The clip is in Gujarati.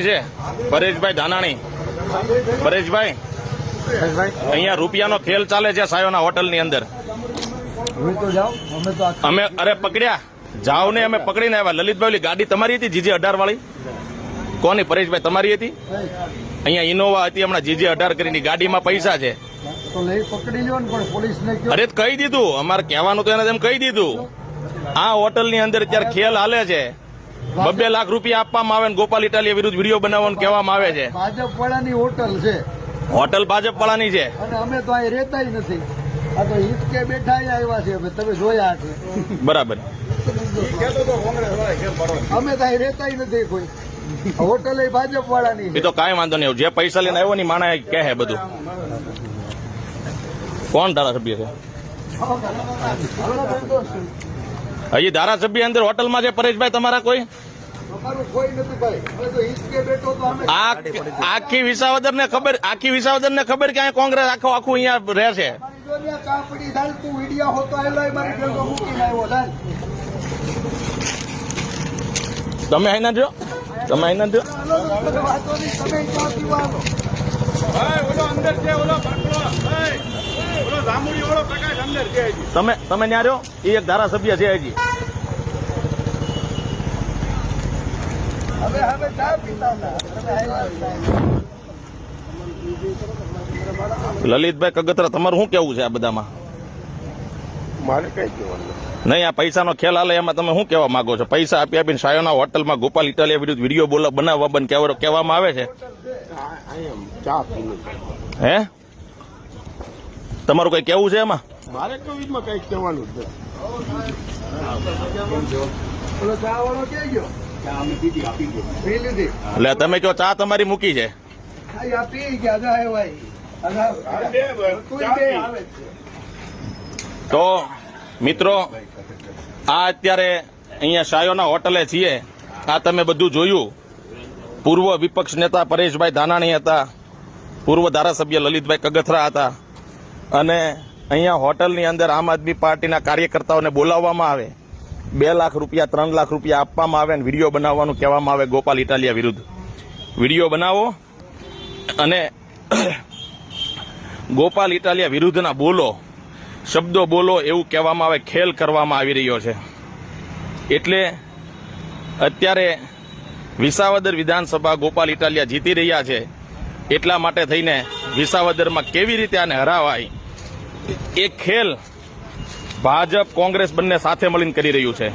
છે પરેશભાઈ ધાનાણી. પરેશભાઈ, અહીંયા રૂપિયાનો ખેલ ચાલે છે સાયોના હોટલની અંદર. અમે અરે પકડ્યા જાવ ને, અમે પકડીને આવ્યા. લલિતભાઈ, ગાડી તમારી હતી GJ 18 વાળી? કોની? પરેશભાઈ તમારી હતી? અહીંયા ઇનોવા હતી હમણાં GJ 18 કરીને. ગાડીમાં પૈસા છે. અરે કહી દીધું, અમારે કહેવાનું તો એને એમ કહી દીધું. આ હોટલની અંદર અત્યારે ખેલ હાલે છે. 2 લાખ રૂપિયા આપવામાં આવે ને ગોપાલ ઇટાલિયા વિરુદ્ધ વિડીયો બનાવવાનું કહેવામાં આવે છે. ભાજપ વાળાની હોટલ છે. હોટલ ભાજપ વાળાની છે અને અમે તો અહીં રહેતા નથી. આ તો હિચકે બેઠા આવ્યા છે, તમે જોયા છે. બરાબર. અમે તો અહીં રહેતા નથી કોઈ. હોટલ એ ભાજપ વાળાની એ તો કાંઈ વાંધો નહીં. જે પૈસા લઈને આવ્યો ને માણા કહે બધું. કોણ ધારાસભ્ય છે? હજી ધારાસભ્ય અંદર હોટલમાં છે પરેશભાઈ તમારા કોઈ? આખી વિસાવદર ને ખબર, આખી વિસાવદર ને ખબર કે અહીંયા કોંગ્રેસ આખું અહીંયા રહે છે. તમે અહીં જો, તમે અહીં જો. તમે ત્યાં રહ્યો. એ એક ધારાસભ્ય છે હજી. લલિતભાઈ કગતરા, તમારું શું કેવું છે આ બધામાં? મારે કઈ કહેવાનું નહીં. આ પૈસાનો ખેલ હાલે એમાં તમે શું કહેવા માંગો છો? પૈસા આપી આપીને સાયોના હોટલમાં ગોપાલ ઇટાલિયા વિરુદ્ધ વિડીયો બનાવવા બંધ કહેવામાં આવે છે. હે, તમારું કઈ કેવું છે એમાં? મારે કોવિડમાં કઈ કહેવાનું જ એટલે તમે કહો ચા તમારી મૂકી છે. તો મિત્રો, આ અત્યારે અહીંયા સાયોના હોટલે છીએ. આ તમે બધું જોયું. પૂર્વ વિપક્ષ નેતા પરેશભાઈ ધાનાણી હતા, પૂર્વ ધારાસભ્ય લલિતભાઈ કગથરા હતા. અને અહીંયા હોટલની અંદર આમ આદમી પાર્ટીના કાર્યકર્તાઓને બોલાવવામાં આવે, 2 લાખ રૂપિયા 3 લાખ રૂપિયા આપવામાં આવે અને વિડીયો બનાવવાનું કહેવામાં આવે ગોપાલ ઇટાલિયા વિરુદ્ધ. વિડીયો બનાવો અને ગોપાલ ઇટાલિયા વિરુદ્ધના બોલો, શબ્દો બોલો એવું કહેવામાં આવે. ખેલ કરવામાં આવી રહ્યો છે. એટલે અત્યારે વિસાવદર વિધાનસભા ગોપાલ ઇટાલિયા જીતી રહ્યા છે. એટલા માટે થઈને વિસાવદરમાં કેવી રીતે આને હરાવાય એ ખેલ ભાજપ કોંગ્રેસ બંને સાથે મળીને કરી રહ્યું છે.